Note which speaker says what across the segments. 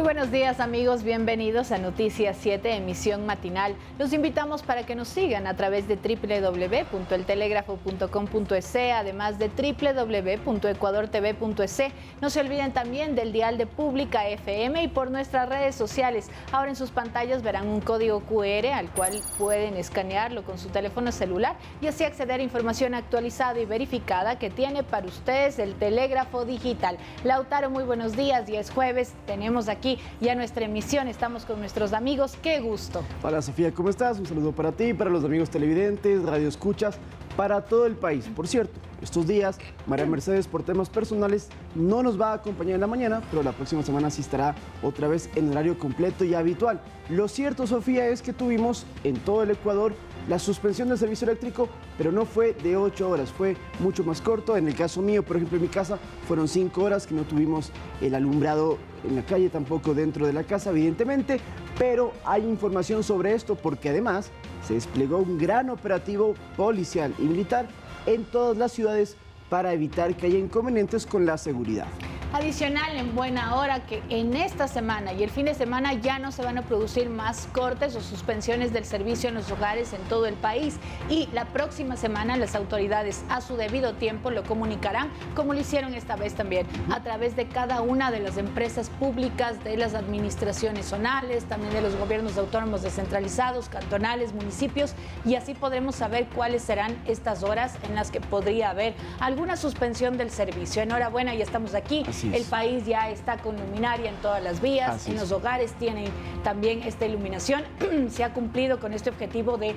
Speaker 1: buenos días amigos, bienvenidos a Noticias 7, emisión matinal. Los invitamos para que nos sigan a través de www.eltelegrafo.com.es, además de www.ecuadortv.es. No se olviden también del dial de Pública FM y por nuestras redes sociales. Ahora en sus pantallas verán un código QR al cual pueden escanearlo con su teléfono celular y así acceder a información actualizada y verificada que tiene para ustedes el Telégrafo Digital. Lautaro, muy buenos días, y es jueves, tenemos aquí ya nuestra emisión, estamos con nuestros amigos, qué gusto.
Speaker 2: Hola Sofía, ¿cómo estás? Un saludo para ti, para los amigos televidentes, radioescuchas, para todo el país. Por cierto, estos días María Mercedes por temas personales no nos va a acompañar en la mañana, pero la próxima semana sí estará otra vez en horario completo y habitual. Lo cierto, Sofía, es que tuvimos en todo el Ecuador la suspensión del servicio eléctrico, pero no fue de 8 horas, fue mucho más corto. En el caso mío, por ejemplo, en mi casa, fueron 5 horas que no tuvimos el alumbrado en la calle, tampoco dentro de la casa, evidentemente, pero hay información sobre esto porque además se desplegó un gran operativo policial y militar en todas las ciudades para evitar que haya inconvenientes con la seguridad.
Speaker 1: Adicional, en buena hora, que en esta semana y el fin de semana ya no se van a producir más cortes o suspensiones del servicio en los hogares en todo el país, y la próxima semana las autoridades a su debido tiempo lo comunicarán, como lo hicieron esta vez también, a través de cada una de las empresas públicas, de las administraciones zonales, también de los gobiernos autónomos descentralizados, cantonales, municipios, y así podremos saber cuáles serán estas horas en las que podría haber alguna suspensión del servicio. Enhorabuena, ya estamos aquí. El país ya está con luminaria en todas las vías, en los hogares tienen también esta iluminación. Se ha cumplido con este objetivo de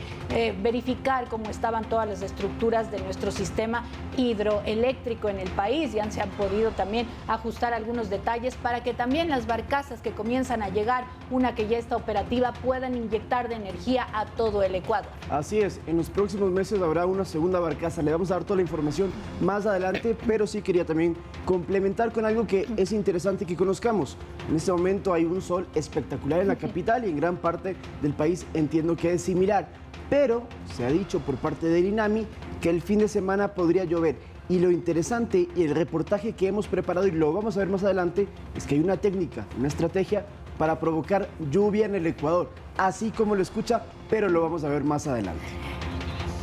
Speaker 1: verificar cómo estaban todas las estructuras de nuestro sistema hidroeléctrico en el país. Ya se han podido también ajustar algunos detalles para que también las barcazas que comienzan a llegar, una que ya está operativa, puedan inyectar de energía a todo el Ecuador.
Speaker 2: Así es, en los próximos meses habrá una segunda barcaza. Le vamos a dar toda la información más adelante, pero sí quería también complementar con algo que es interesante que conozcamos. En este momento hay un sol espectacular en la capital y en gran parte del país entiendo que es similar, pero se ha dicho por parte del INAMI que el fin de semana podría llover. Y lo interesante y el reportaje que hemos preparado, y lo vamos a ver más adelante, es que hay una técnica, una estrategia para provocar lluvia en el Ecuador, así como lo escucha, pero lo vamos a ver más adelante.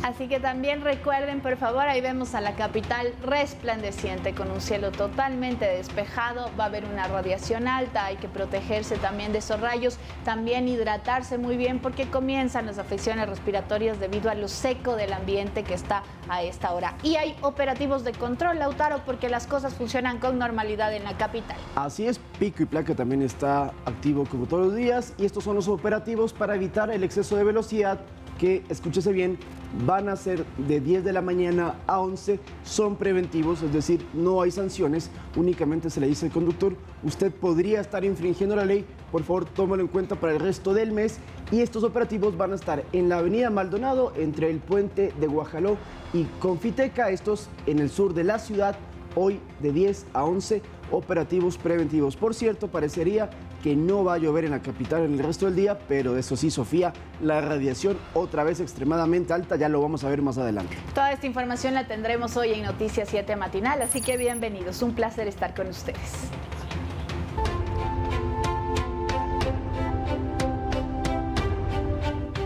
Speaker 1: Así que también recuerden, por favor, ahí vemos a la capital resplandeciente con un cielo totalmente despejado. Va a haber una radiación alta, hay que protegerse también de esos rayos, también hidratarse muy bien porque comienzan las afecciones respiratorias debido a lo seco del ambiente que está a esta hora. Y hay operativos de control, Lautaro, porque las cosas funcionan con normalidad en la capital.
Speaker 2: Así es, pico y placa también está activo como todos los días, y estos son los operativos para evitar el exceso de velocidad que, escúchese bien, van a ser de 10 de la mañana a 11, son preventivos, es decir, no hay sanciones, únicamente se le dice al conductor, usted podría estar infringiendo la ley, por favor tómalo en cuenta para el resto del mes, y estos operativos van a estar en la avenida Maldonado, entre el puente de Guajaló y Confiteca, estos en el sur de la ciudad, hoy de 10 a 11, operativos preventivos. Por cierto, parecería que no va a llover en la capital en el resto del día, pero eso sí, Sofía, la radiación otra vez extremadamente alta, ya lo vamos a ver más adelante.
Speaker 1: Toda esta información la tendremos hoy en Noticias 7 Matinal, así que bienvenidos, un placer estar con ustedes.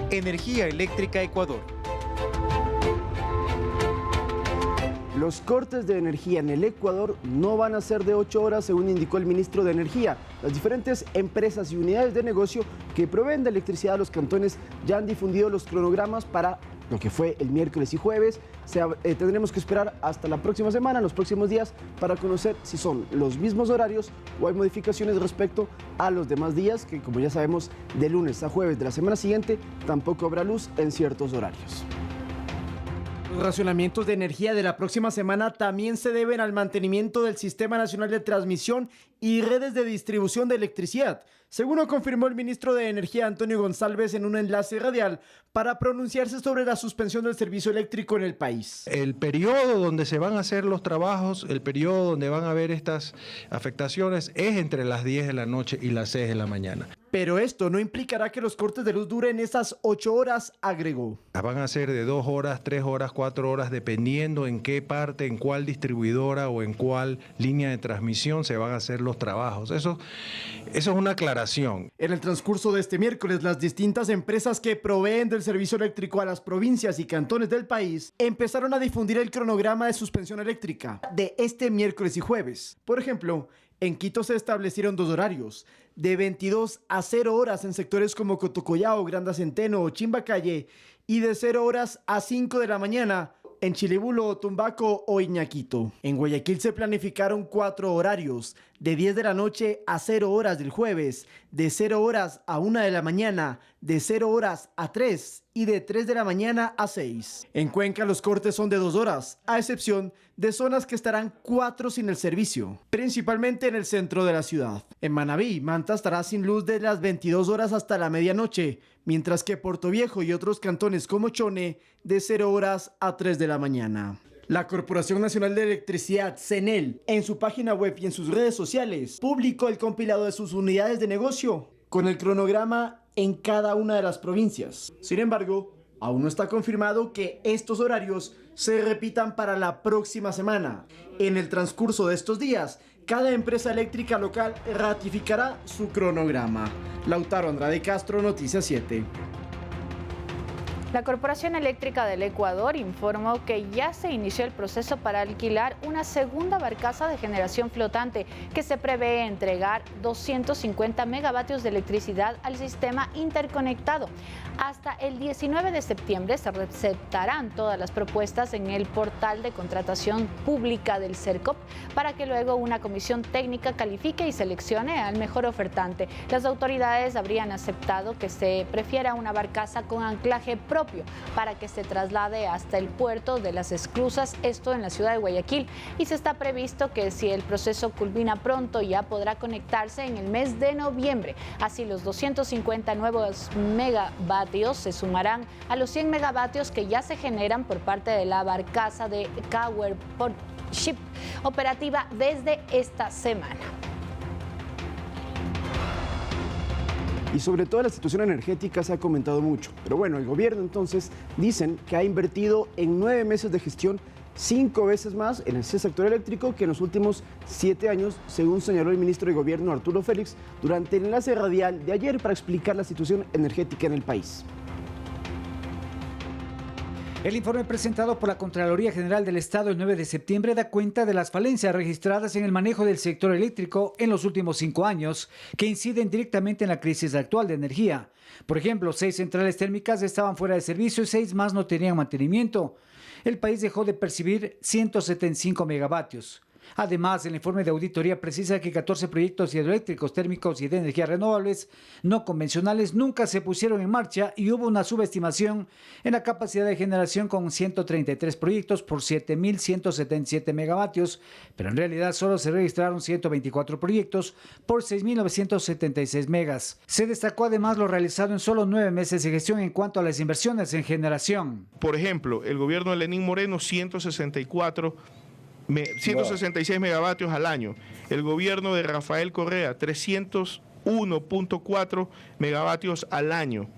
Speaker 3: Energía Eléctrica Ecuador.
Speaker 2: Los cortes de energía en el Ecuador no van a ser de 8 horas, según indicó el ministro de Energía. Las diferentes empresas y unidades de negocio que proveen de electricidad a los cantones ya han difundido los cronogramas para lo que fue el miércoles y jueves. Tendremos que esperar hasta la próxima semana, los próximos días, para conocer si son los mismos horarios o hay modificaciones respecto a los demás días, que como ya sabemos, de lunes a jueves de la semana siguiente tampoco habrá luz en ciertos horarios.
Speaker 4: Los racionamientos de energía de la próxima semana también se deben al mantenimiento del Sistema Nacional de Transmisión y redes de distribución de electricidad, según lo confirmó el ministro de Energía Antonio González en un enlace radial para pronunciarse sobre la suspensión del servicio eléctrico en el país.
Speaker 5: El periodo donde se van a hacer los trabajos, el periodo donde van a haber estas afectaciones es entre las 10 de la noche y las 6 de la mañana.
Speaker 4: Pero esto no implicará que los cortes de luz duren esas 8 horas, agregó.
Speaker 5: Van a ser de 2 horas, 3 horas, 4 horas, dependiendo en qué parte, en cuál distribuidora o en cuál línea de transmisión se van a hacer los trabajos. Eso es una aclaración.
Speaker 4: En el transcurso de este miércoles, las distintas empresas que proveen del servicio eléctrico a las provincias y cantones del país empezaron a difundir el cronograma de suspensión eléctrica de este miércoles y jueves. Por ejemplo, en Quito se establecieron 2 horarios, de 22 a 0 horas en sectores como Cotocollao, Granda Centeno o Chimbacalle, y de 0 horas a 5 de la mañana en Chilibulo, Tumbaco o Iñaquito. En Guayaquil se planificaron 4 horarios, de 10 de la noche a 0 horas del jueves, de 0 horas a 1 de la mañana, de 0 horas a 3 y de 3 de la mañana a 6. En Cuenca los cortes son de 2 horas, a excepción de zonas que estarán 4 sin el servicio, principalmente en el centro de la ciudad. En Manabí, Manta estará sin luz de las 22 horas hasta la medianoche, mientras que Portoviejo y otros cantones como Chone de 0 horas a 3 de la mañana. La Corporación Nacional de Electricidad, CENEL, en su página web y en sus redes sociales, publicó el compilado de sus unidades de negocio con el cronograma en cada una de las provincias. Sin embargo, aún no está confirmado que estos horarios se repitan para la próxima semana. En el transcurso de estos días, cada empresa eléctrica local ratificará su cronograma. Lautaro Andrade Castro, Noticias 7.
Speaker 1: La Corporación Eléctrica del Ecuador informó que ya se inició el proceso para alquilar una segunda barcaza de generación flotante que se prevé entregar 250 megavatios de electricidad al sistema interconectado. Hasta el 19 de septiembre se receptarán todas las propuestas en el portal de contratación pública del CERCOP para que luego una comisión técnica califique y seleccione al mejor ofertante. Las autoridades habrían aceptado que se prefiera una barcaza con anclaje propio para que se traslade hasta el puerto de Las Esclusas, esto en la ciudad de Guayaquil, y se está previsto que si el proceso culmina pronto ya podrá conectarse en el mes de noviembre. Así los 250 nuevos megavatios se sumarán a los 100 megavatios que ya se generan por parte de la barcaza de Cower Port Ship, operativa desde esta semana.
Speaker 2: Y sobre todo la situación energética se ha comentado mucho. Pero bueno, el gobierno entonces dicen que ha invertido en 9 meses de gestión 5 veces más en ese sector eléctrico que en los últimos 7 años, según señaló el ministro de Gobierno Arturo Félix durante el enlace radial de ayer para explicar la situación energética en el país.
Speaker 6: El informe presentado por la Contraloría General del Estado el 9 de septiembre da cuenta de las falencias registradas en el manejo del sector eléctrico en los últimos 5 años, que inciden directamente en la crisis actual de energía. Por ejemplo, 6 centrales térmicas estaban fuera de servicio y 6 más no tenían mantenimiento. El país dejó de percibir 175 megavatios. Además, el informe de auditoría precisa que 14 proyectos hidroeléctricos, térmicos y de energías renovables no convencionales nunca se pusieron en marcha y hubo una subestimación en la capacidad de generación con 133 proyectos por 7.177 megavatios, pero en realidad solo se registraron 124 proyectos por 6.976 megas. Se destacó además lo realizado en solo 9 meses de gestión en cuanto a las inversiones en generación.
Speaker 7: Por ejemplo, el gobierno de Lenín Moreno, 166 megavatios al año. El gobierno de Rafael Correa, 301.4 megavatios al año.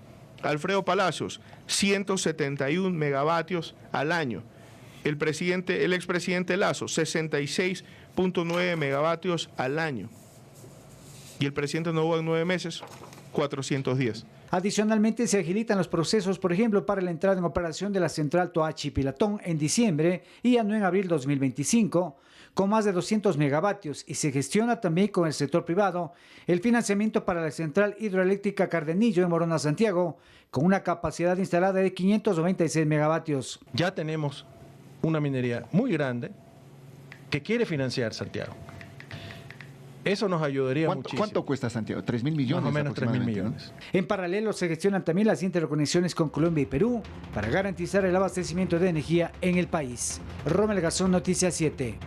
Speaker 7: Alfredo Palacios, 171 megavatios al año. El expresidente Lasso, 66.9 megavatios al año. Y el presidente Noboa en 9 meses, 410.
Speaker 6: Adicionalmente, se agilitan los procesos, por ejemplo, para la entrada en operación de la central Toachi-Pilatón en diciembre y ya no en abril 2025, con más de 200 megavatios, y se gestiona también con el sector privado el financiamiento para la central hidroeléctrica Cardenillo en Morona, Santiago, con una capacidad instalada de 596 megavatios.
Speaker 5: Ya tenemos una minería muy grande que quiere financiar Santiago. Eso nos ayudaría muchísimo.
Speaker 8: ¿Cuánto cuesta Santiago? ¿3.000 millones?
Speaker 5: Más o menos 3.000 millones.
Speaker 6: ¿No? En paralelo se gestionan también las interconexiones con Colombia y Perú para garantizar el abastecimiento de energía en el país. Rommel Gazón, Noticias 7.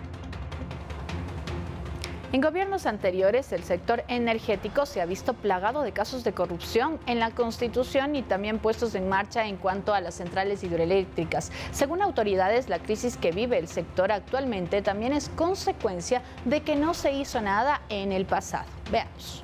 Speaker 1: En gobiernos anteriores, el sector energético se ha visto plagado de casos de corrupción en la Constitución y también puestos en marcha en cuanto a las centrales hidroeléctricas. Según autoridades, la crisis que vive el sector actualmente también es consecuencia de que no se hizo nada en el pasado. Veamos.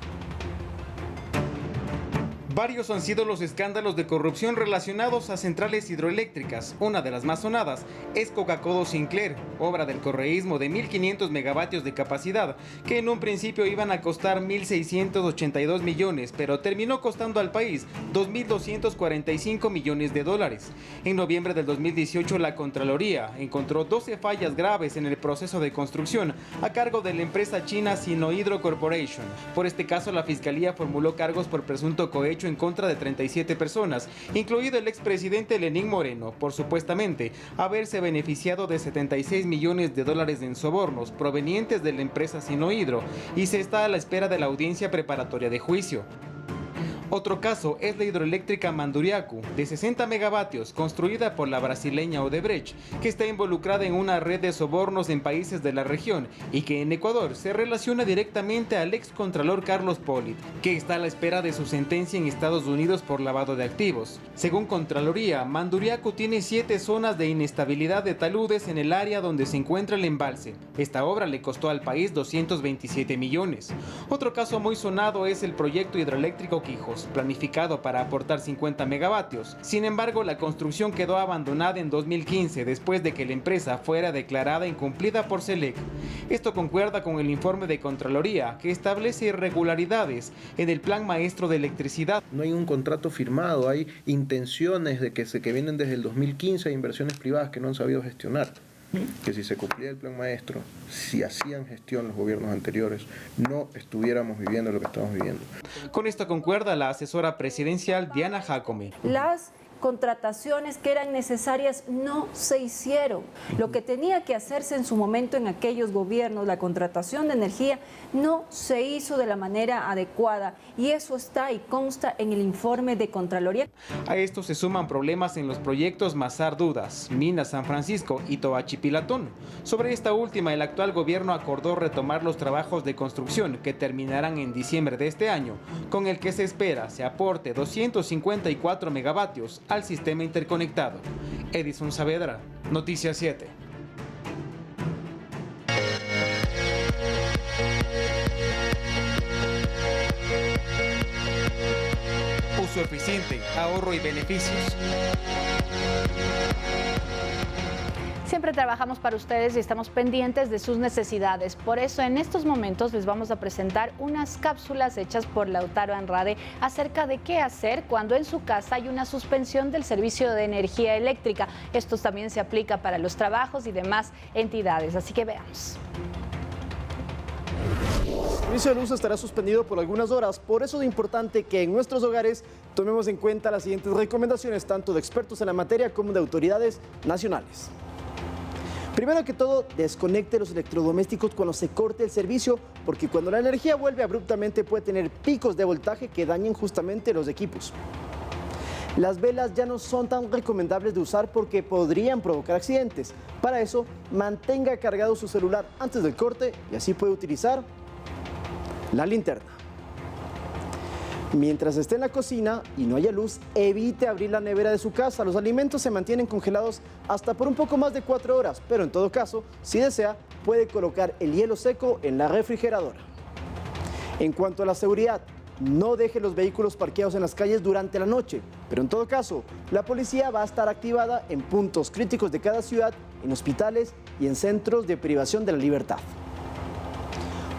Speaker 8: Varios han sido los escándalos de corrupción relacionados a centrales hidroeléctricas. Una de las más sonadas es Coca-Cola Sinclair, obra del correísmo de 1.500 megavatios de capacidad, que en un principio iban a costar 1.682 millones, pero terminó costando al país 2.245 millones de dólares. En noviembre del 2018, la Contraloría encontró 12 fallas graves en el proceso de construcción a cargo de la empresa china Sinohydro Corporation. Por este caso, la Fiscalía formuló cargos por presunto cohecho en contra de 37 personas, incluido el expresidente Lenín Moreno, por supuestamente haberse beneficiado de 76 millones de dólares en sobornos provenientes de la empresa Sinohydro, y se está a la espera de la audiencia preparatoria de juicio. Otro caso es la hidroeléctrica Manduriacu, de 60 megavatios, construida por la brasileña Odebrecht, que está involucrada en una red de sobornos en países de la región y que en Ecuador se relaciona directamente al excontralor Carlos Polit, que está a la espera de su sentencia en Estados Unidos por lavado de activos. Según Contraloría, Manduriacu tiene 7 zonas de inestabilidad de taludes en el área donde se encuentra el embalse. Esta obra le costó al país 227 millones. Otro caso muy sonado es el proyecto hidroeléctrico Quijos, planificado para aportar 50 megavatios. Sin embargo, la construcción quedó abandonada en 2015 después de que la empresa fuera declarada incumplida por SELEC. Esto concuerda con el informe de Contraloría, que establece irregularidades en el Plan Maestro de Electricidad.
Speaker 9: No hay un contrato firmado, hay intenciones de que vienen desde el 2015, inversiones privadas que no han sabido gestionar. Que si se cumplía el plan maestro, si hacían gestión los gobiernos anteriores, no estuviéramos viviendo lo que estamos viviendo.
Speaker 8: Con esto concuerda la asesora presidencial Diana Jacome.
Speaker 10: Las contrataciones que eran necesarias no se hicieron. Lo que tenía que hacerse en su momento en aquellos gobiernos, la contratación de energía, no se hizo de la manera adecuada, y eso está y consta en el informe de Contraloría.
Speaker 8: A esto se suman problemas en los proyectos Mazar Dudas, Mina San Francisco y Toachi Pilatón. Sobre esta última, el actual gobierno acordó retomar los trabajos de construcción que terminarán en diciembre de este año, con el que se espera se aporte 254 megavatios al sistema interconectado. Edison Saavedra, Noticias 7. Uso eficiente, ahorro y beneficios.
Speaker 1: Siempre trabajamos para ustedes y estamos pendientes de sus necesidades. Por eso en estos momentos les vamos a presentar unas cápsulas hechas por Lautaro Andrade acerca de qué hacer cuando en su casa hay una suspensión del servicio de energía eléctrica. Esto también se aplica para los trabajos y demás entidades. Así que veamos.
Speaker 2: El servicio de luz estará suspendido por algunas horas, por eso es importante que en nuestros hogares tomemos en cuenta las siguientes recomendaciones, tanto de expertos en la materia como de autoridades nacionales. Primero que todo, desconecte los electrodomésticos cuando se corte el servicio, porque cuando la energía vuelve abruptamente puede tener picos de voltaje que dañen justamente los equipos. Las velas ya no son tan recomendables de usar porque podrían provocar accidentes. Para eso, mantenga cargado su celular antes del corte y así puede utilizar la linterna. Mientras esté en la cocina y no haya luz, evite abrir la nevera de su casa. Los alimentos se mantienen congelados hasta por un poco más de 4 horas, pero en todo caso, si desea, puede colocar el hielo seco en la refrigeradora. En cuanto a la seguridad, no deje los vehículos parqueados en las calles durante la noche, pero en todo caso, la policía va a estar activada en puntos críticos de cada ciudad, en hospitales y en centros de privación de la libertad.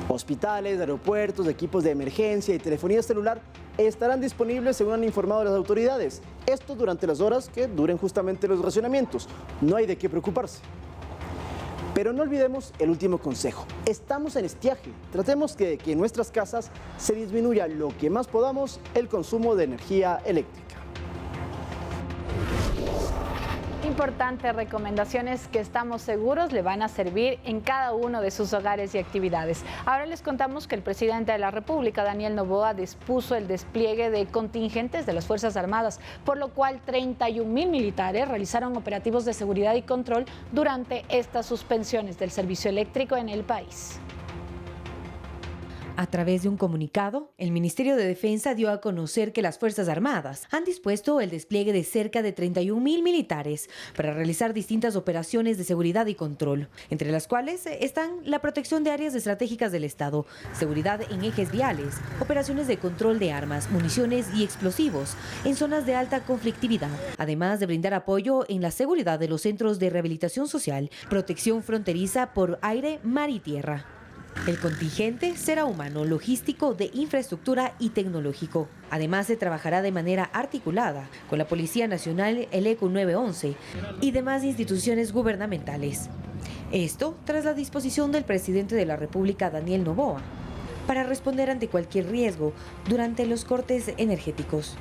Speaker 2: Hospitales, aeropuertos, equipos de emergencia y telefonía celular estarán disponibles según han informado las autoridades. Esto durante las horas que duren justamente los racionamientos. No hay de qué preocuparse. Pero no olvidemos el último consejo. Estamos en estiaje. Tratemos de que en nuestras casas se disminuya lo que más podamos el consumo de energía eléctrica.
Speaker 1: Importantes recomendaciones que estamos seguros le van a servir en cada uno de sus hogares y actividades. Ahora les contamos que el presidente de la República, Daniel Noboa, dispuso el despliegue de contingentes de las Fuerzas Armadas, por lo cual 31.000 militares realizaron operativos de seguridad y control durante estas suspensiones del servicio eléctrico en el país.
Speaker 11: A través de un comunicado, el Ministerio de Defensa dio a conocer que las Fuerzas Armadas han dispuesto el despliegue de cerca de 31.000 militares para realizar distintas operaciones de seguridad y control, entre las cuales están la protección de áreas estratégicas del Estado, seguridad en ejes viales, operaciones de control de armas, municiones y explosivos en zonas de alta conflictividad, además de brindar apoyo en la seguridad de los centros de rehabilitación social, protección fronteriza por aire, mar y tierra. El contingente será humano, logístico, de infraestructura y tecnológico. Además, se trabajará de manera articulada con la Policía Nacional, el ECU 911 y demás instituciones gubernamentales. Esto tras la disposición del presidente de la República, Daniel Noboa, para responder ante cualquier riesgo durante los cortes energéticos.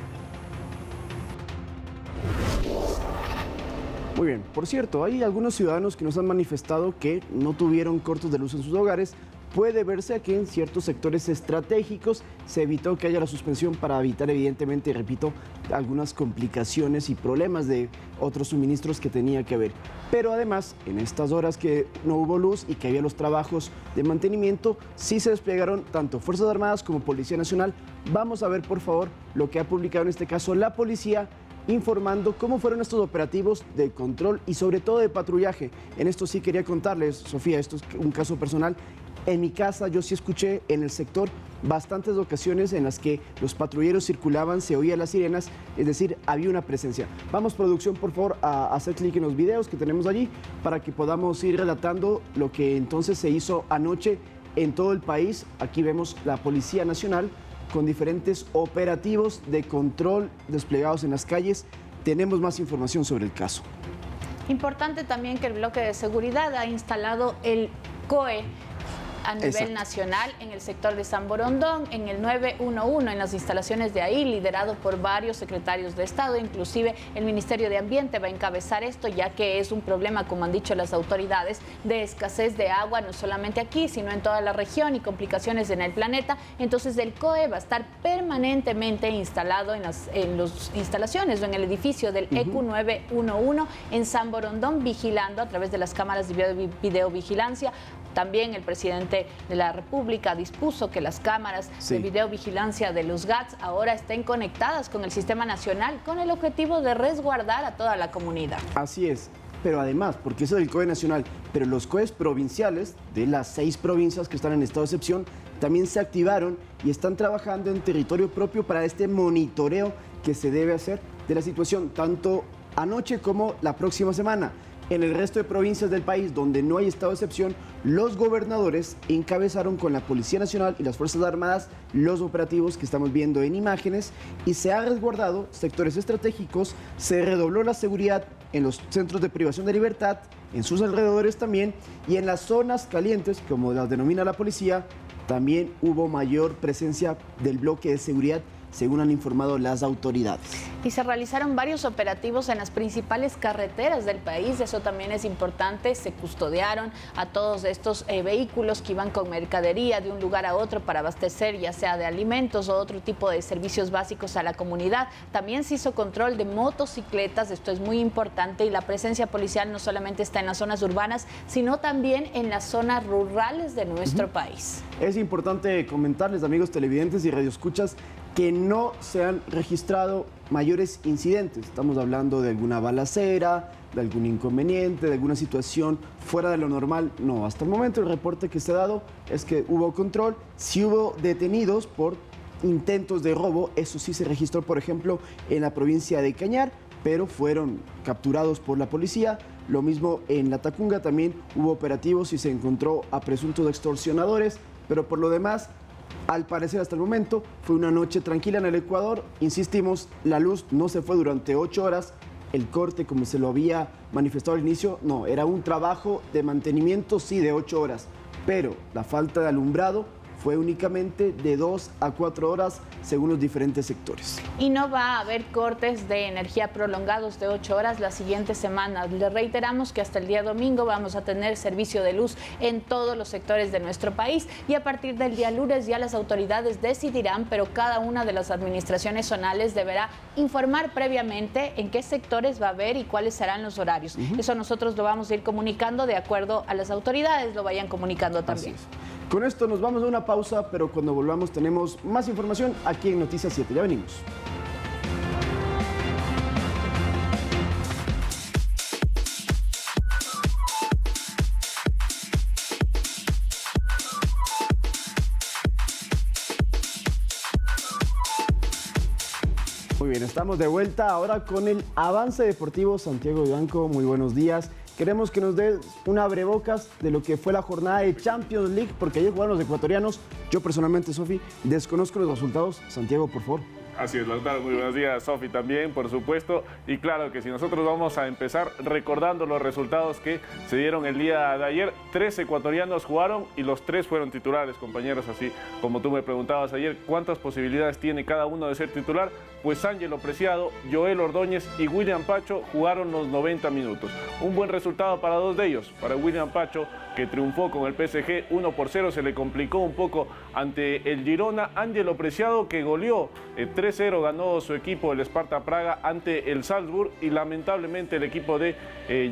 Speaker 2: Muy bien, por cierto, hay algunos ciudadanos que nos han manifestado que no tuvieron cortes de luz en sus hogares. Puede verse que en ciertos sectores estratégicos se evitó que haya la suspensión para evitar, evidentemente, repito, algunas complicaciones y problemas de otros suministros que tenía que haber. Pero además, en estas horas que no hubo luz y que había los trabajos de mantenimiento, sí se desplegaron tanto Fuerzas Armadas como Policía Nacional. Vamos a ver, por favor, lo que ha publicado en este caso la policía, informando cómo fueron estos operativos de control y sobre todo de patrullaje. En esto sí quería contarles, Sofía, esto es un caso personal. En mi casa yo sí escuché en el sector bastantes ocasiones en las que los patrulleros circulaban, se oían las sirenas, es decir, había una presencia. Vamos, producción, por favor, a hacer clic en los videos que tenemos allí para que podamos ir relatando lo que entonces se hizo anoche en todo el país. Aquí vemos la Policía Nacional con diferentes operativos de control desplegados en las calles. Tenemos más información sobre el caso.
Speaker 1: Importante también que el bloque de seguridad ha instalado el COE a nivel nacional en el sector de San Borondón, en el 911, en las instalaciones de ahí, liderado por varios secretarios de Estado. Inclusive el Ministerio de Ambiente va a encabezar esto, ya que es un problema, como han dicho las autoridades, de escasez de agua, no solamente aquí, sino en toda la región, y complicaciones en el planeta. Entonces el COE va a estar permanentemente instalado en las instalaciones o en el edificio del ECU 911 en San Borondón, vigilando a través de las cámaras de videovigilancia. También el presidente de la República dispuso que las cámaras de videovigilancia de los GATS ahora estén conectadas con el sistema nacional con el objetivo de resguardar a toda la comunidad.
Speaker 2: Así es, pero además, porque eso es el COE nacional, pero los COEs provinciales de las 6 provincias que están en estado de excepción también se activaron y están trabajando en territorio propio para este monitoreo que se debe hacer de la situación, tanto anoche como la próxima semana. En el resto de provincias del país donde no hay estado de excepción, los gobernadores encabezaron con la Policía Nacional y las Fuerzas Armadas los operativos que estamos viendo en imágenes y se ha resguardado sectores estratégicos, se redobló la seguridad en los centros de privación de libertad, en sus alrededores también, y en las zonas calientes, como las denomina la policía, también hubo mayor presencia del bloque de seguridad, según han informado las autoridades.
Speaker 1: Y se realizaron varios operativos en las principales carreteras del país, eso también es importante. Se custodiaron a todos estos vehículos que iban con mercadería de un lugar a otro para abastecer, ya sea de alimentos o otro tipo de servicios básicos a la comunidad. También se hizo control de motocicletas, esto es muy importante, y la presencia policial no solamente está en las zonas urbanas, sino también en las zonas rurales de nuestro país.
Speaker 2: Es importante comentarles, amigos televidentes y radioescuchas, que no se han registrado mayores incidentes. Estamos hablando de alguna balacera, de algún inconveniente, de alguna situación fuera de lo normal. No, hasta el momento el reporte que se ha dado es que hubo control. Sí hubo detenidos por intentos de robo, eso sí se registró, por ejemplo, en la provincia de Cañar, pero fueron capturados por la policía. Lo mismo en La Tacunga, también hubo operativos y se encontró a presuntos extorsionadores, pero por lo demás, al parecer hasta el momento, fue una noche tranquila en el Ecuador. Insistimos, la luz no se fue durante 8 horas. El corte, como se lo había manifestado al inicio, no, era un trabajo de mantenimiento, sí, de 8 horas. Pero la falta de alumbrado fue únicamente de 2 a 4 horas, según los diferentes sectores.
Speaker 1: Y no va a haber cortes de energía prolongados de 8 horas la siguiente semana. Le reiteramos que hasta el día domingo vamos a tener servicio de luz en todos los sectores de nuestro país, y a partir del día lunes ya las autoridades decidirán, pero cada una de las administraciones zonales deberá informar previamente en qué sectores va a haber y cuáles serán los horarios. Eso nosotros lo vamos a ir comunicando de acuerdo a las autoridades, lo vayan comunicando también.
Speaker 2: Con esto nos vamos a una una pausa, pero cuando volvamos tenemos más información aquí en Noticias 7. Ya venimos. Muy bien, estamos de vuelta ahora con el avance deportivo. Santiago Vivanco, muy buenos días. Queremos que nos des un abrebocas de lo que fue la jornada de Champions League, porque ayer jugaron los ecuatorianos. Yo personalmente, Sofi, desconozco los resultados. Santiago, por favor.
Speaker 12: Así es, Lautaro, muy buenos días, Sofi también, por supuesto. Y claro que si nosotros vamos a empezar recordando los resultados que se dieron el día de ayer, 3 ecuatorianos jugaron y los 3 fueron titulares, compañeros, así como tú me preguntabas ayer, ¿cuántas posibilidades tiene cada uno de ser titular? Pues Ángelo Preciado, Joel Ordóñez y William Pacho jugaron los 90 minutos. Un buen resultado para 2 de ellos, para William Pacho, que triunfó con el PSG 1-0, se le complicó un poco ante el Girona. Ángelo Preciado, que goleó 3-0, ganó su equipo, el Sparta Praga, ante el Salzburg, y lamentablemente el equipo de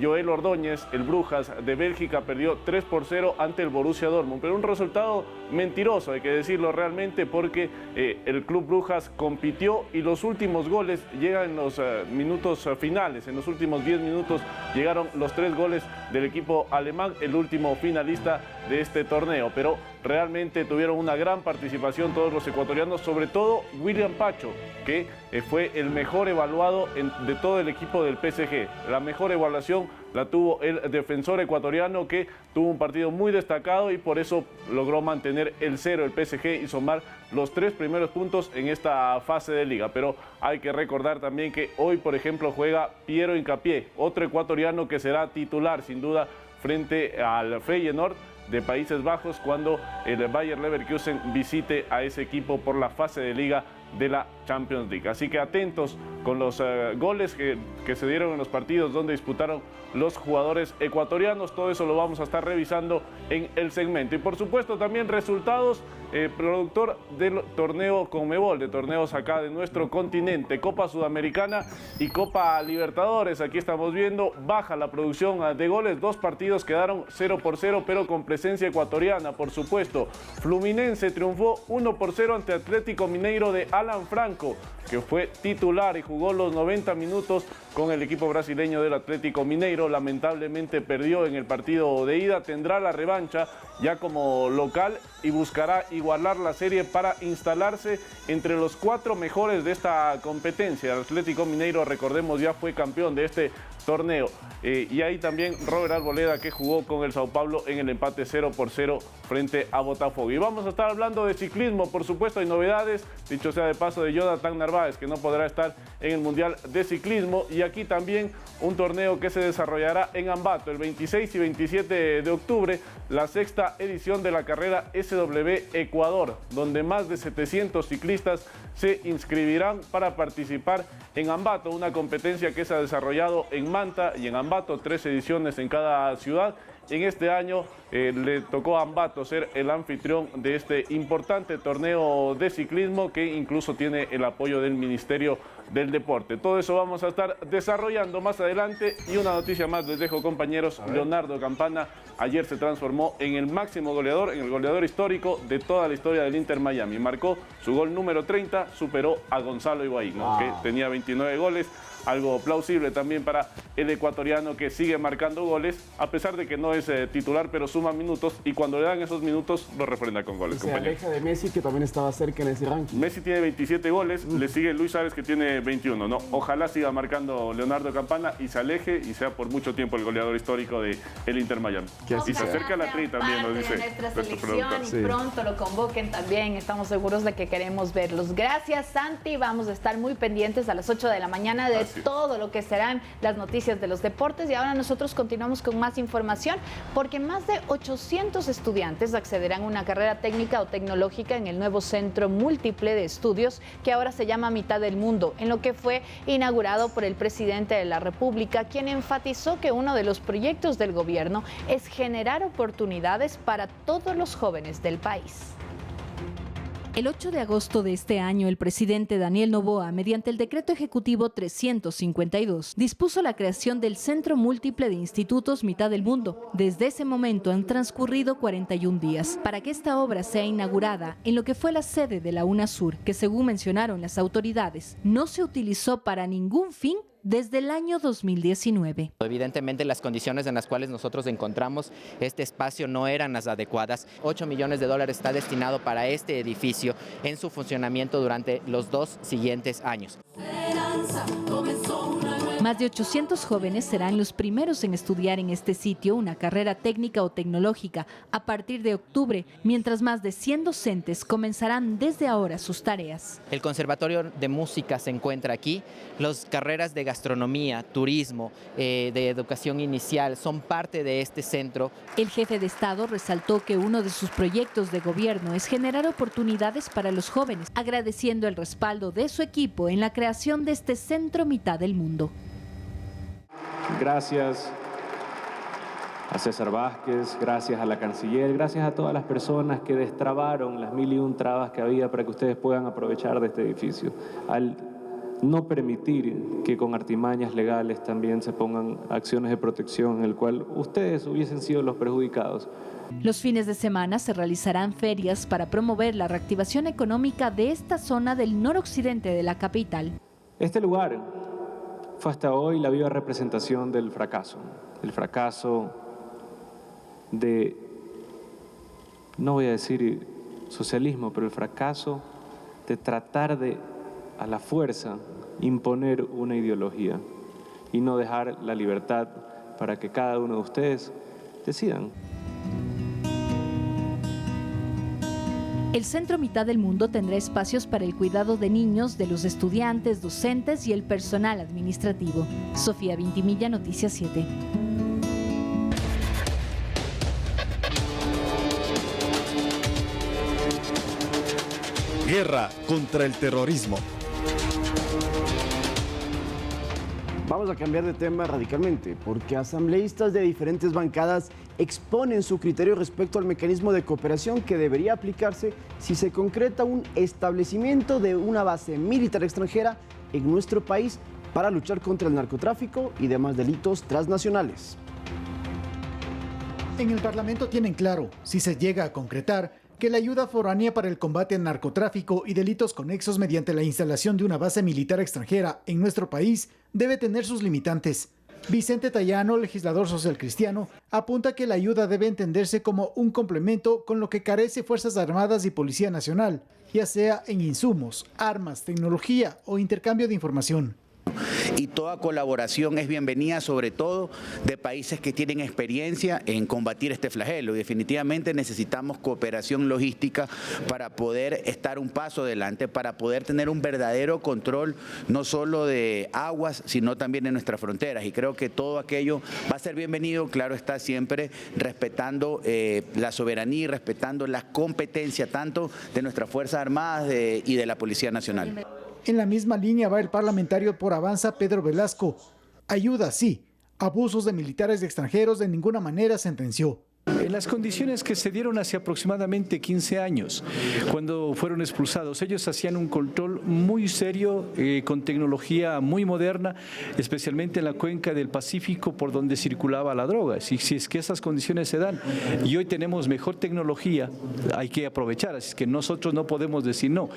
Speaker 12: Joel Ordóñez, el Brujas de Bélgica, perdió 3-0 ante el Borussia Dortmund. Pero un resultado mentiroso, hay que decirlo realmente, porque el club Brujas compitió y los últimos goles llegan en los minutos finales. En los últimos 10 minutos llegaron los 3 goles del equipo alemán, el último finalista de este torneo. Pero realmente tuvieron una gran participación todos los ecuatorianos, sobre todo William Pacho, que fue el mejor evaluado de todo el equipo del PSG. La mejor evaluación la tuvo el defensor ecuatoriano, que tuvo un partido muy destacado y por eso logró mantener el 0 el PSG y sumar los 3 primeros puntos en esta fase de liga. Pero hay que recordar también que hoy, por ejemplo, juega Piero Hincapié, otro ecuatoriano que será titular sin duda frente al Feyenoord de Países Bajos cuando el Bayer Leverkusen visite a ese equipo por la fase de liga de la Champions League. Así que atentos con los goles que se dieron en los partidos donde disputaron los jugadores ecuatorianos. Todo eso lo vamos a estar revisando en el segmento. Y por supuesto también resultados, productor del torneo Conmebol, de torneos acá de nuestro continente, Copa Sudamericana y Copa Libertadores. Aquí estamos viendo, baja la producción de goles, 2 partidos quedaron 0-0, pero con presencia ecuatoriana, por supuesto. Fluminense triunfó 1-0 ante Atlético Mineiro de Alan Franco, que fue titular y jugó los 90 minutos con el equipo brasileño del Atlético Mineiro. Lamentablemente perdió en el partido de ida, tendrá la revancha ya como local y buscará igualar la serie para instalarse entre los 4 mejores de esta competencia. El Atlético Mineiro, recordemos, ya fue campeón de este torneo. Y ahí también Robert Arboleda, que jugó con el Sao Paulo en el empate 0-0 frente a Botafogo. Y vamos a estar hablando de ciclismo, por supuesto, hay novedades, dicho sea de paso, de Jonathan Narváez, que no podrá estar en el Mundial de Ciclismo. Y aquí también un torneo que se desarrollará en Ambato el 26 y 27 de octubre, la 6ª edición de la carrera SW Ecuador, donde más de 700 ciclistas se inscribirán para participar en Ambato, una competencia que se ha desarrollado en Manta y en Ambato, 3 ediciones en cada ciudad. En este año le tocó a Ambato ser el anfitrión de este importante torneo de ciclismo, que incluso tiene el apoyo del Ministerio del Deporte. Todo eso vamos a estar desarrollando más adelante. Y una noticia más les dejo, compañeros. Leonardo Campana ayer se transformó en el máximo goleador, en el goleador histórico de toda la historia del Inter Miami. Marcó su gol número 30, superó a Gonzalo Higuaín, que tenía 29 goles. Algo plausible también para el ecuatoriano, que sigue marcando goles, a pesar de que no es titular, pero suma minutos, y cuando le dan esos minutos lo refrenda con goles.
Speaker 2: Se aleja de Messi, que también estaba cerca en ese ranking.
Speaker 12: Messi tiene 27 goles, le sigue Luis Suárez, que tiene 21. ¿No? Ojalá siga marcando Leonardo Campana y se aleje y sea por mucho tiempo el goleador histórico del Inter Miami. Y se acerca a la tri también, nos dice
Speaker 1: nuestra selección, y pronto lo convoquen también. Estamos seguros de que queremos verlos. Gracias, Santi. Vamos a estar muy pendientes a las 8 de la mañana de todo lo que serán las noticias de los deportes. Y ahora nosotros continuamos con más información, porque más de 800 estudiantes accederán a una carrera técnica o tecnológica en el nuevo Centro Múltiple de Estudios, que ahora se llama Mitad del Mundo, en lo que fue inaugurado por el presidente de la República, quien enfatizó que uno de los proyectos del gobierno es generar oportunidades para todos los jóvenes del país.
Speaker 13: El 8 de agosto de este año, el presidente Daniel Noboa, mediante el decreto ejecutivo 352, dispuso la creación del Centro Múltiple de Institutos Mitad del Mundo. Desde ese momento han transcurrido 41 días para que esta obra sea inaugurada en lo que fue la sede de la UNASUR, que según mencionaron las autoridades, no se utilizó para ningún fin desde el año 2019.
Speaker 14: Evidentemente las condiciones en las cuales nosotros encontramos este espacio no eran las adecuadas. 8 millones de dólares está destinado para este edificio en su funcionamiento durante los 2 siguientes años.
Speaker 13: Más de 800 jóvenes serán los primeros en estudiar en este sitio una carrera técnica o tecnológica a partir de octubre, mientras más de 100 docentes comenzarán desde ahora sus tareas.
Speaker 14: El Conservatorio de Música se encuentra aquí. Las carreras de gastronomía, turismo, de educación inicial son parte de este centro.
Speaker 13: El jefe de Estado resaltó que uno de sus proyectos de gobierno es generar oportunidades para los jóvenes, agradeciendo el respaldo de su equipo en la creación de este Centro Mitad del Mundo.
Speaker 15: Gracias a César Vázquez, gracias a la canciller, gracias a todas las personas que destrabaron las 1001 trabas que había para que ustedes puedan aprovechar de este edificio. Al no permitir que con artimañas legales también se pongan acciones de protección en el cual ustedes hubiesen sido los perjudicados.
Speaker 13: Los fines de semana se realizarán ferias para promover la reactivación económica de esta zona del noroccidente de la capital.
Speaker 15: Este lugar fue hasta hoy la viva representación del fracaso. El fracaso de, no voy a decir socialismo, pero el fracaso de tratar de, a la fuerza, imponer una ideología y no dejar la libertad para que cada uno de ustedes decidan.
Speaker 13: El Centro Mitad del Mundo tendrá espacios para el cuidado de niños, de los estudiantes, docentes y el personal administrativo. Sofía Vintimilla, Noticias 7.
Speaker 16: Guerra contra el terrorismo.
Speaker 2: Vamos a cambiar de tema radicalmente, porque asambleístas de diferentes bancadas exponen su criterio respecto al mecanismo de cooperación que debería aplicarse si se concreta un establecimiento de una base militar extranjera en nuestro país para luchar contra el narcotráfico y demás delitos transnacionales.
Speaker 17: En el Parlamento tienen claro, si se llega a concretar, que la ayuda foránea para el combate al narcotráfico y delitos conexos mediante la instalación de una base militar extranjera en nuestro país debe tener sus limitantes. Vicente Tayano, legislador social cristiano, apunta que la ayuda debe entenderse como un complemento con lo que carece Fuerzas Armadas y Policía Nacional, ya sea en insumos, armas, tecnología o intercambio de información.
Speaker 18: Y toda colaboración es bienvenida, sobre todo de países que tienen experiencia en combatir este flagelo. Y definitivamente necesitamos cooperación logística para poder estar un paso adelante, para poder tener un verdadero control no solo de aguas, sino también de nuestras fronteras. Y creo que todo aquello va a ser bienvenido, claro está, siempre respetando la soberanía y respetando la competencia tanto de nuestras Fuerzas Armadas y de la Policía Nacional.
Speaker 17: En la misma línea va el parlamentario por Avanza Pedro Velasco. Ayuda sí, abusos de militares extranjeros de ninguna manera, sentenció.
Speaker 19: En las condiciones que se dieron hace aproximadamente 15 años, cuando fueron expulsados, ellos hacían un control muy serio, con tecnología muy moderna, especialmente en la cuenca del Pacífico por donde circulaba la droga. Si es que esas condiciones se dan y hoy tenemos mejor tecnología, hay que aprovechar, así que nosotros no podemos decir no.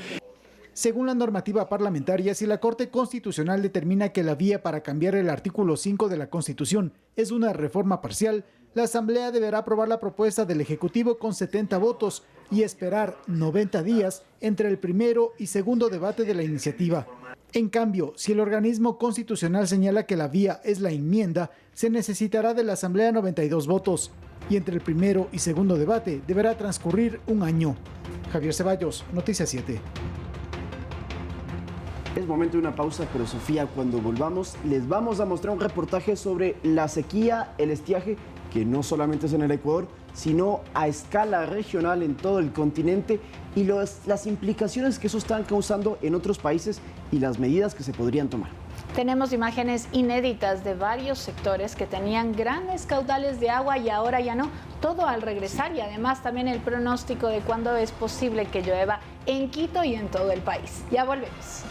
Speaker 17: Según la normativa parlamentaria, si la Corte Constitucional determina que la vía para cambiar el artículo 5 de la Constitución es una reforma parcial, la Asamblea deberá aprobar la propuesta del Ejecutivo con 70 votos y esperar 90 días entre el primero y segundo debate de la iniciativa. En cambio, si el organismo constitucional señala que la vía es la enmienda, se necesitará de la Asamblea 92 votos y entre el primero y segundo debate deberá transcurrir un año. Javier Ceballos, Noticias 7.
Speaker 2: Es momento de una pausa, pero Sofía, cuando volvamos les vamos a mostrar un reportaje sobre la sequía, el estiaje, que no solamente es en el Ecuador, sino a escala regional en todo el continente y las implicaciones que eso está causando en otros países y las medidas que se podrían tomar.
Speaker 1: Tenemos imágenes inéditas de varios sectores que tenían grandes caudales de agua y ahora ya no, todo al regresar, y además también el pronóstico de cuándo es posible que llueva en Quito y en todo el país. Ya volvemos.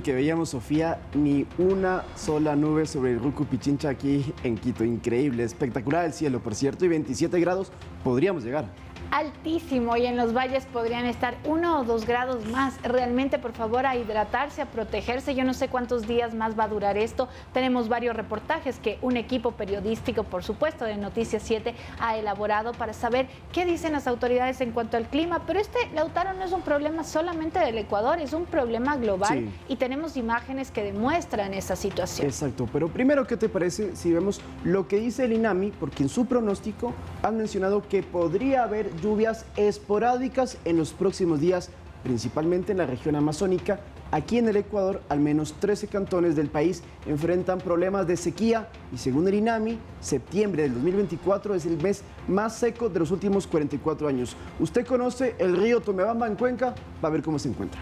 Speaker 2: Que veíamos, Sofía, ni una sola nube sobre el Rucu Pichincha aquí en Quito. Increíble, espectacular el cielo, por cierto, y 27 grados podríamos llegar.
Speaker 1: Altísimo, y en los valles podrían estar 1 o 2 grados más. Realmente, por favor, a hidratarse, a protegerse. Yo no sé cuántos días más va a durar esto. Tenemos varios reportajes que un equipo periodístico, por supuesto, de Noticias 7 ha elaborado para saber qué dicen las autoridades en cuanto al clima. Pero Lautaro, no es un problema solamente del Ecuador, es un problema global, sí. Y tenemos imágenes que demuestran esa situación.
Speaker 2: Exacto, pero primero, ¿qué te parece si vemos lo que dice el INAMI? Porque en su pronóstico han mencionado que podría haber lluvias esporádicas en los próximos días, principalmente en la región amazónica. Aquí en el Ecuador, al menos 13 cantones del país enfrentan problemas de sequía y según el INAMI, septiembre del 2024 es el mes más seco de los últimos 44 años. ¿Usted conoce el río Tomebamba en Cuenca? Va a ver cómo se encuentra.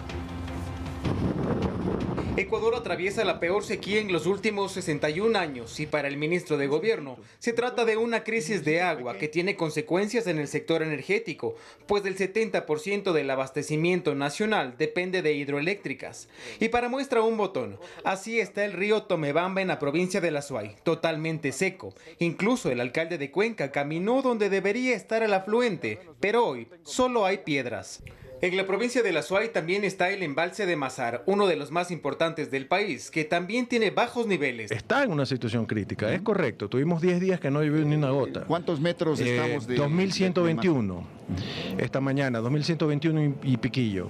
Speaker 8: Ecuador atraviesa la peor sequía en los últimos 61 años y para el ministro de Gobierno se trata de una crisis de agua que tiene consecuencias en el sector energético, pues el 70% del abastecimiento nacional depende de hidroeléctricas. Y para muestra un botón, así está el río Tomebamba en la provincia de La Suay, totalmente seco. Incluso el alcalde de Cuenca caminó donde debería estar el afluente, pero hoy solo hay piedras. En la provincia de La Suay también está el embalse de Mazar, uno de los más importantes del país, que también tiene bajos niveles.
Speaker 5: Está en una situación crítica, es correcto. Tuvimos 10 días que no llovió ni una gota.
Speaker 20: ¿Cuántos metros estamos de...?
Speaker 5: 2121. Esta mañana, 2121 y piquillo.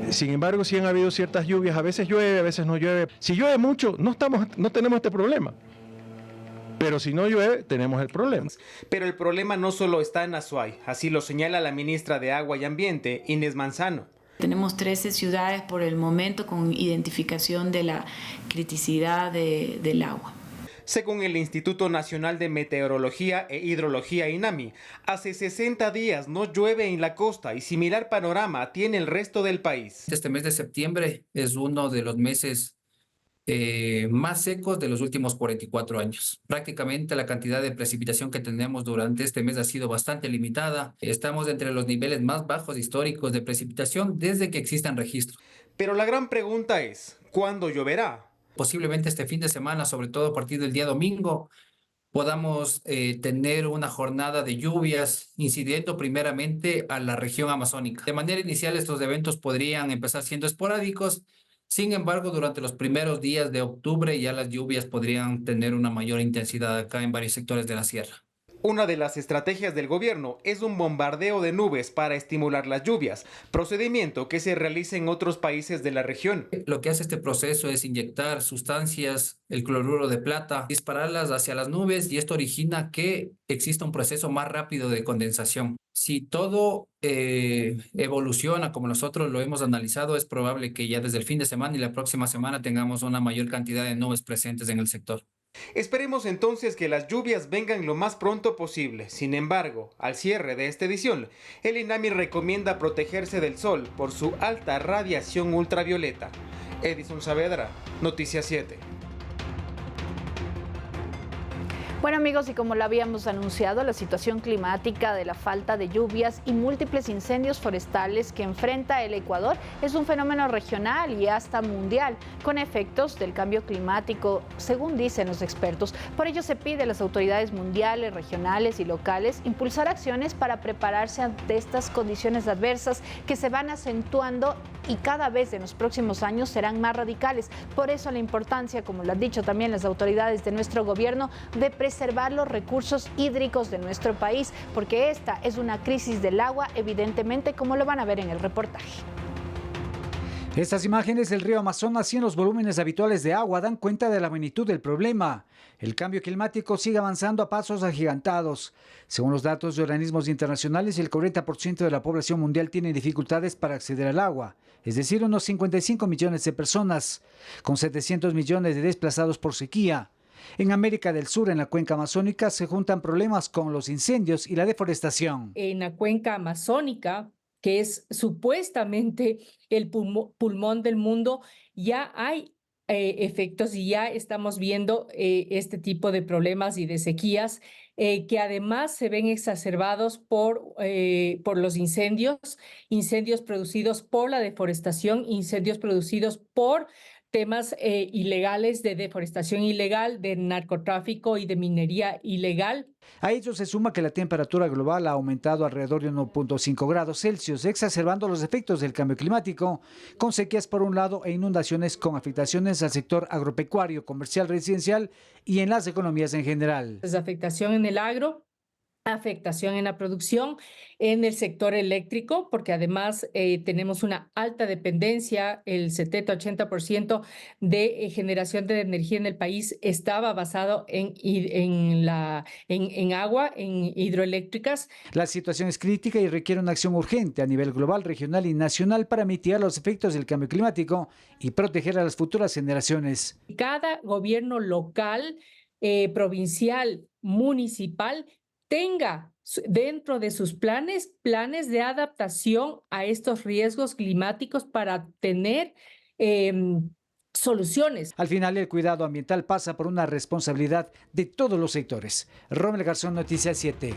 Speaker 5: Sin embargo, sí han habido ciertas lluvias. A veces llueve, a veces no llueve. Si llueve mucho, no tenemos este problema. Pero si no llueve, tenemos el problema.
Speaker 8: Pero el problema no solo está en Azuay, así lo señala la ministra de Agua y Ambiente, Inés Manzano.
Speaker 21: Tenemos 13 ciudades por el momento con identificación de la criticidad del agua.
Speaker 8: Según el Instituto Nacional de Meteorología e Hidrología INAMI, hace 60 días no llueve en la costa y similar panorama tiene el resto del país.
Speaker 22: Este mes de septiembre es uno de los meses más secos de los últimos 44 años. Prácticamente la cantidad de precipitación que tenemos durante este mes ha sido bastante limitada. Estamos entre los niveles más bajos históricos de precipitación desde que existan registros.
Speaker 8: Pero la gran pregunta es, ¿cuándo lloverá?
Speaker 22: Posiblemente este fin de semana, sobre todo a partir del día domingo, podamos tener una jornada de lluvias incidiendo primeramente a la región amazónica. De manera inicial, estos eventos podrían empezar siendo esporádicos. Sin embargo, durante los primeros días de octubre ya las lluvias podrían tener una mayor intensidad acá en varios sectores de la sierra.
Speaker 8: Una de las estrategias del gobierno es un bombardeo de nubes para estimular las lluvias, procedimiento que se realiza en otros países de la región.
Speaker 22: Lo que hace este proceso es inyectar sustancias, el cloruro de plata, dispararlas hacia las nubes y esto origina que exista un proceso más rápido de condensación. Si todo evoluciona como nosotros lo hemos analizado, es probable que ya desde el fin de semana y la próxima semana tengamos una mayor cantidad de nubes presentes en el sector.
Speaker 8: Esperemos entonces que las lluvias vengan lo más pronto posible. Sin embargo, al cierre de esta edición, el INAMI recomienda protegerse del sol por su alta radiación ultravioleta. Edison Saavedra, Noticias 7.
Speaker 1: Bueno amigos, y como lo habíamos anunciado, la situación climática de la falta de lluvias y múltiples incendios forestales que enfrenta el Ecuador es un fenómeno regional y hasta mundial, con efectos del cambio climático, según dicen los expertos. Por ello se pide a las autoridades mundiales, regionales y locales impulsar acciones para prepararse ante estas condiciones adversas que se van acentuando y cada vez en los próximos años serán más radicales. Por eso la importancia, como lo han dicho también las autoridades de nuestro gobierno, de preservar los recursos hídricos de nuestro país, porque esta es una crisis del agua, evidentemente, como lo van a ver en el reportaje.
Speaker 6: Estas imágenes del río Amazonas y en los volúmenes habituales de agua dan cuenta de la magnitud del problema. El cambio climático sigue avanzando a pasos agigantados. Según los datos de organismos internacionales, el 40% de la población mundial tiene dificultades para acceder al agua, es decir, unos 55 millones de personas, con 700 millones de desplazados por sequía. En América del Sur, en la cuenca amazónica, se juntan problemas con los incendios y la deforestación.
Speaker 3: En la cuenca amazónica, que es supuestamente el pulmón del mundo, ya hay efectos y ya estamos viendo este tipo de problemas y de sequías que además se ven exacerbados por los incendios producidos por la deforestación, incendios producidos por temas ilegales de deforestación ilegal, de narcotráfico y de minería ilegal.
Speaker 6: A ello se suma que la temperatura global ha aumentado alrededor de 1.5 grados Celsius, exacerbando los efectos del cambio climático, con sequías por un lado e inundaciones con afectaciones al sector agropecuario, comercial, residencial y en las economías en general.
Speaker 3: Es afectación en el agro, afectación en la producción, en el sector eléctrico, porque además tenemos una alta dependencia, el 70-80% de generación de energía en el país estaba basado en agua, en hidroeléctricas.
Speaker 6: La situación es crítica y requiere una acción urgente a nivel global, regional y nacional para mitigar los efectos del cambio climático y proteger a las futuras generaciones.
Speaker 3: Cada gobierno local, provincial, municipal, tenga dentro de sus planes de adaptación a estos riesgos climáticos para tener soluciones.
Speaker 6: Al final, el cuidado ambiental pasa por una responsabilidad de todos los sectores. Rommel Garzón, Noticias 7.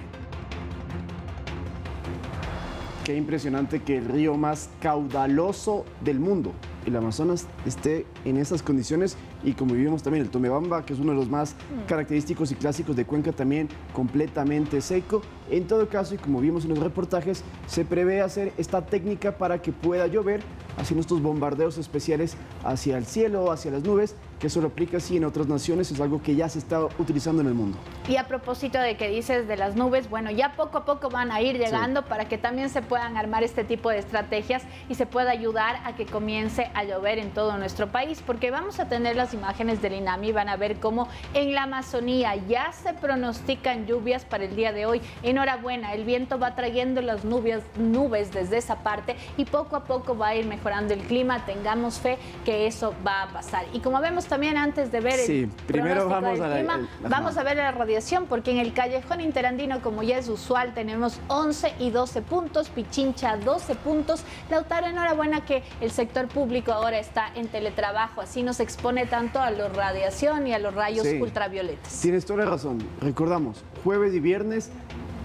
Speaker 2: Qué impresionante que el río más caudaloso del mundo, el Amazonas, esté en esas condiciones, y como vivimos también el Tomebamba, que es uno de los más característicos y clásicos de Cuenca, también completamente seco. En todo caso, y como vimos en los reportajes, se prevé hacer esta técnica para que pueda llover, haciendo estos bombardeos especiales hacia el cielo, hacia las nubes, que eso lo aplica así en otras naciones, es algo que ya se está utilizando en el mundo.
Speaker 1: Y a propósito de que dices de las nubes, bueno, ya poco a poco van a ir llegando para que también se puedan armar este tipo de estrategias y se pueda ayudar a que comience a llover en todo nuestro país, porque vamos a tener las imágenes del INAMI, van a ver cómo en la Amazonía ya se pronostican lluvias para el día de hoy. Enhorabuena, el viento va trayendo las nubes desde esa parte y poco a poco va a ir mejorando el clima, tengamos fe que eso va a pasar. Y como vemos también antes de ver el
Speaker 2: primero
Speaker 1: vamos a ver la radiación, porque en el callejón interandino, como ya es usual, tenemos 11 y 12 puntos, Pichincha 12 puntos. Lautaro, enhorabuena que el sector público ahora está en teletrabajo, así no se expone tanto a la radiación y a los rayos ultravioletas.
Speaker 2: Tienes toda la razón. Recordamos, jueves y viernes,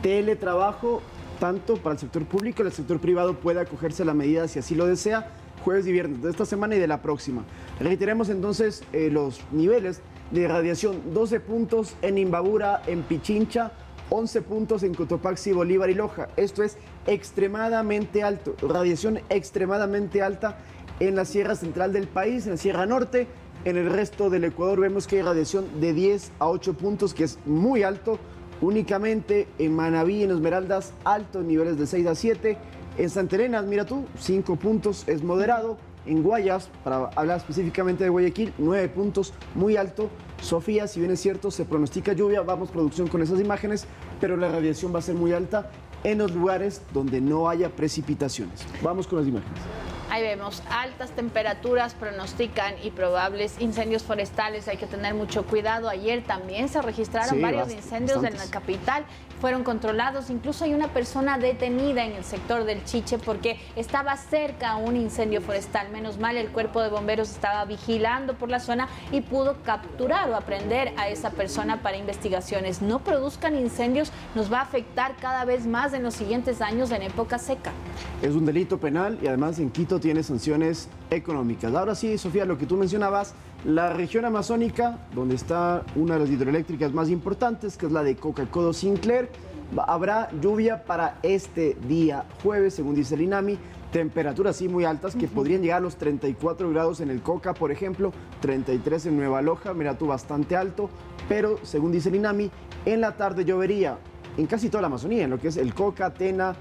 Speaker 2: teletrabajo, tanto para el sector público, el sector privado puede acogerse a la medida si así lo desea, jueves y viernes de esta semana y de la próxima. Reiteremos entonces los niveles de radiación: 12 puntos en Imbabura, en Pichincha, 11 puntos en Cotopaxi, Bolívar y Loja. Esto es extremadamente alto, radiación extremadamente alta en la Sierra Central del país, en la Sierra Norte. En el resto del Ecuador vemos que hay radiación de 10 a 8 puntos, que es muy alto. Únicamente en Manabí, en Esmeraldas, altos niveles de 6 a 7. En Santa Elena, mira tú, 5 puntos, es moderado. En Guayas, para hablar específicamente de Guayaquil, 9 puntos, muy alto. Sofía, si bien es cierto, se pronostica lluvia, vamos producción con esas imágenes, pero la radiación va a ser muy alta en los lugares donde no haya precipitaciones. Vamos con las imágenes.
Speaker 1: Ahí vemos, altas temperaturas pronostican y probables incendios forestales, hay que tener mucho cuidado. Ayer también se registraron varios incendios en la capital, fueron controlados, incluso hay una persona detenida en el sector del Chiche porque estaba cerca a un incendio forestal. Menos mal, el cuerpo de bomberos estaba vigilando por la zona y pudo capturar o aprehender a esa persona para investigaciones. No produzcan incendios, nos va a afectar cada vez más en los siguientes años en época seca.
Speaker 2: Es un delito penal y además en Quito tiene sanciones económicas. Ahora sí, Sofía, lo que tú mencionabas, la región amazónica, donde está una de las hidroeléctricas más importantes, que es la de Coca-Codo Sinclair, habrá lluvia para este día jueves, según dice el INAMI. Temperaturas sí muy altas que podrían llegar a los 34 grados en el Coca, por ejemplo, 33 en Nueva Loja, mira tú, bastante alto, pero según dice el INAMI, en la tarde llovería en casi toda la Amazonía, en lo que es el Coca, Tena,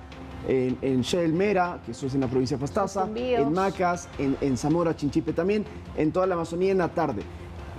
Speaker 2: en Shelmera, que eso es en la provincia de Pastaza, en Macas, en Zamora, Chinchipe también, en toda la Amazonía en la tarde.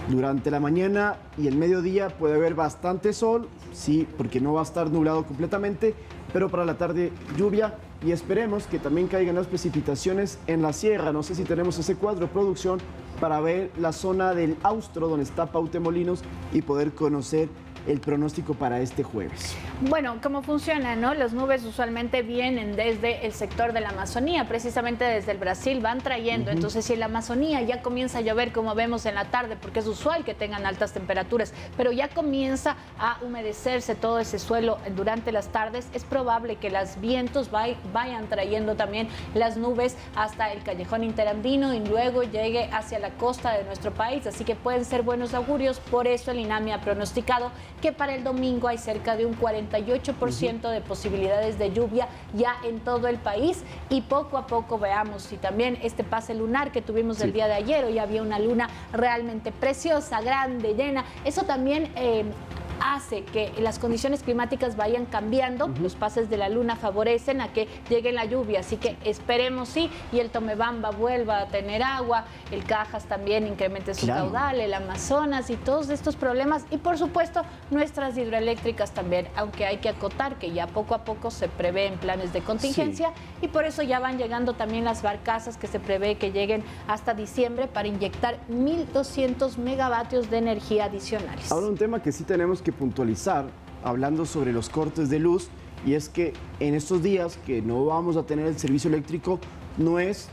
Speaker 2: Durante la mañana y el mediodía puede haber bastante sol, sí, porque no va a estar nublado completamente, pero para la tarde lluvia y esperemos que también caigan las precipitaciones en la sierra. No sé si tenemos ese cuadro de producción para ver la zona del Austro, donde está Pautemolinos, y poder conocer el pronóstico para este jueves.
Speaker 1: Bueno, ¿cómo funciona, no? Las nubes usualmente vienen desde el sector de la Amazonía, precisamente desde el Brasil van trayendo. Entonces, si en la Amazonía ya comienza a llover, como vemos en la tarde, porque es usual que tengan altas temperaturas, pero ya comienza a humedecerse todo ese suelo durante las tardes, es probable que los vientos vayan trayendo también las nubes hasta el callejón interandino y luego llegue hacia la costa de nuestro país. Así que pueden ser buenos augurios. Por eso el INAMI ha pronosticado que para el domingo hay cerca de un 48% de posibilidades de lluvia ya en todo el país, y poco a poco veamos si también este pase lunar que tuvimos el día de ayer, hoy había una luna realmente preciosa, grande, llena, eso también hace que las condiciones climáticas vayan cambiando. Los pases de la luna favorecen a que llegue la lluvia, así que esperemos y el Tomebamba vuelva a tener agua, el Cajas también incremente su caudal, el Amazonas y todos estos problemas, y por supuesto nuestras hidroeléctricas también, aunque hay que acotar que ya poco a poco se prevén planes de contingencia y por eso ya van llegando también las barcazas que se prevé que lleguen hasta diciembre para inyectar 1.200 megavatios de energía adicionales.
Speaker 2: Ahora un tema que sí tenemos que puntualizar, hablando sobre los cortes de luz, y es que en estos días que no vamos a tener el servicio eléctrico, no es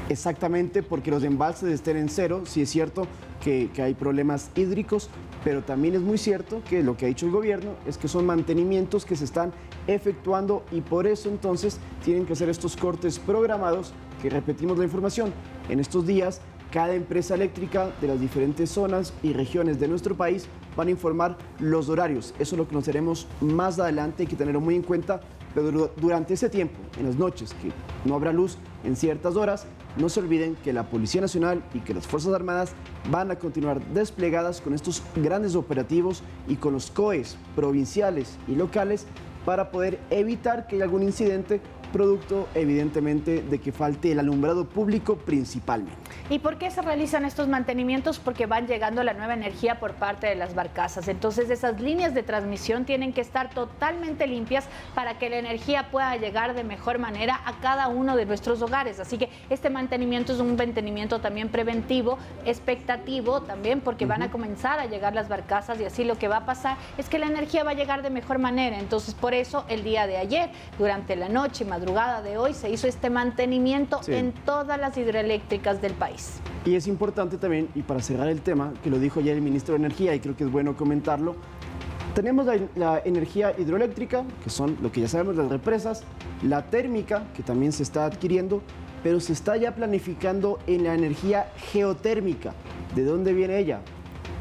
Speaker 2: exactamente porque los embalses estén en cero. Sí es cierto que hay problemas hídricos, pero también es muy cierto que lo que ha dicho el gobierno es que son mantenimientos que se están efectuando y por eso entonces tienen que hacer estos cortes programados, que repetimos la información, en estos días cada empresa eléctrica de las diferentes zonas y regiones de nuestro país van a informar los horarios. Eso es lo que nos haremos más adelante, hay que tenerlo muy en cuenta, pero durante ese tiempo, en las noches que no habrá luz en ciertas horas, no se olviden que la Policía Nacional y que las Fuerzas Armadas van a continuar desplegadas con estos grandes operativos y con los COEs provinciales y locales para poder evitar que haya algún incidente producto evidentemente de que falte el alumbrado público principalmente.
Speaker 1: ¿Y por qué se realizan estos mantenimientos? Porque van llegando la nueva energía por parte de las barcazas. Entonces esas líneas de transmisión tienen que estar totalmente limpias para que la energía pueda llegar de mejor manera a cada uno de nuestros hogares. Así que este mantenimiento es un mantenimiento también preventivo, expectativo también, porque van a comenzar a llegar las barcazas y así lo que va a pasar es que la energía va a llegar de mejor manera. Entonces por eso el día de ayer, durante la noche y madrugada de hoy, se hizo este mantenimiento en todas las hidroeléctricas del país.
Speaker 2: Y es importante también, y para cerrar el tema, que lo dijo ayer el ministro de Energía y creo que es bueno comentarlo, tenemos la energía hidroeléctrica, que son lo que ya sabemos, las represas, la térmica, que también se está adquiriendo, pero se está ya planificando en la energía geotérmica. ¿De dónde viene ella?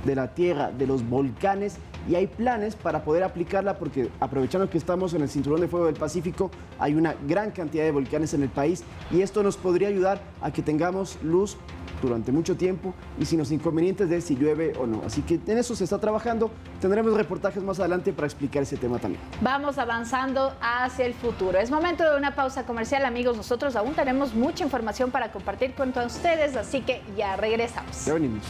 Speaker 2: De la tierra, de los volcanes, y hay planes para poder aplicarla porque aprovechando que estamos en el cinturón de fuego del Pacífico, hay una gran cantidad de volcanes en el país y esto nos podría ayudar a que tengamos luz durante mucho tiempo y sin los inconvenientes de si llueve o no. Así que en eso se está trabajando, tendremos reportajes más adelante para explicar ese tema también.
Speaker 1: Vamos avanzando hacia el futuro. Es momento de una pausa comercial, amigos. Nosotros aún tenemos mucha información para compartir con todos ustedes, así que ya regresamos.
Speaker 2: Ya venimos.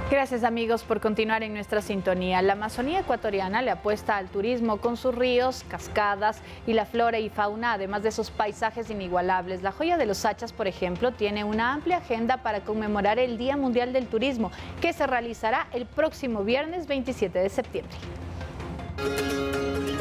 Speaker 1: Gracias amigos por continuar en nuestra sintonía. La Amazonía ecuatoriana le apuesta al turismo con sus ríos, cascadas y la flora y fauna, además de esos paisajes inigualables. La Joya de los Achas, por ejemplo, tiene una amplia agenda para conmemorar el Día Mundial del Turismo, que se realizará el próximo viernes 27 de septiembre.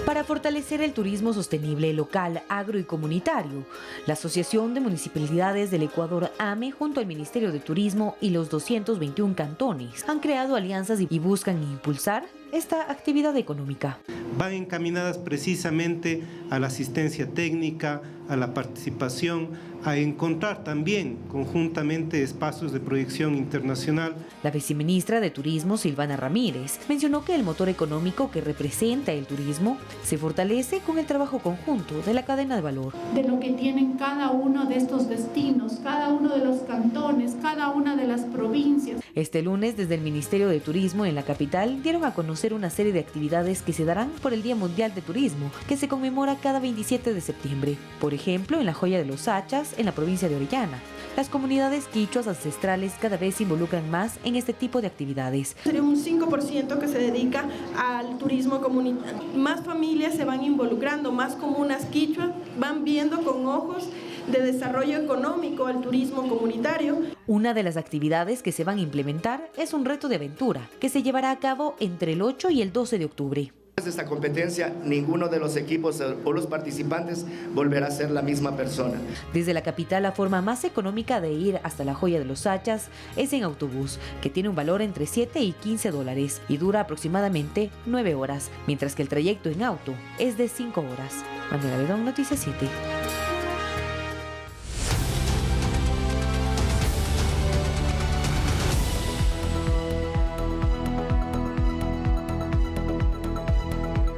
Speaker 11: Para fortalecer el turismo sostenible local, agro y comunitario, la Asociación de Municipalidades del Ecuador, AME, junto al Ministerio de Turismo y los 221 cantones, han creado alianzas y buscan impulsar esta actividad económica.
Speaker 4: Van encaminadas precisamente a la asistencia técnica, a la participación, a encontrar también conjuntamente espacios de proyección internacional.
Speaker 11: La viceministra de Turismo, Silvana Ramírez, mencionó que el motor económico que representa el turismo se fortalece con el trabajo conjunto de la cadena de valor.
Speaker 20: De lo que tienen cada uno de estos destinos, cada uno de los cantones, cada una de las provincias.
Speaker 11: Este lunes, desde el Ministerio de Turismo en la capital, dieron a conocer una serie de actividades que se darán por el Día Mundial de Turismo, que se conmemora cada 27 de septiembre. Por ejemplo, en la Joya de los Achas, en la provincia de Orellana. Las comunidades quichuas ancestrales cada vez se involucran más en este tipo de actividades.
Speaker 23: Sería un 5% que se dedica al turismo comunitario. Más familias se van involucrando, más comunas quichuas van viendo con ojos de desarrollo económico al turismo comunitario.
Speaker 11: Una de las actividades que se van a implementar es un reto de aventura, que se llevará a cabo entre el 8 y el 12 de octubre.
Speaker 24: Desde esta competencia, ninguno de los equipos o los participantes volverá a ser la misma persona.
Speaker 11: Desde la capital, la forma más económica de ir hasta la Joya de los Achas es en autobús, que tiene un valor entre 7 y 15 dólares y dura aproximadamente 9 horas, mientras que el trayecto en auto es de 5 horas. Manuela Bedón, Noticias 7.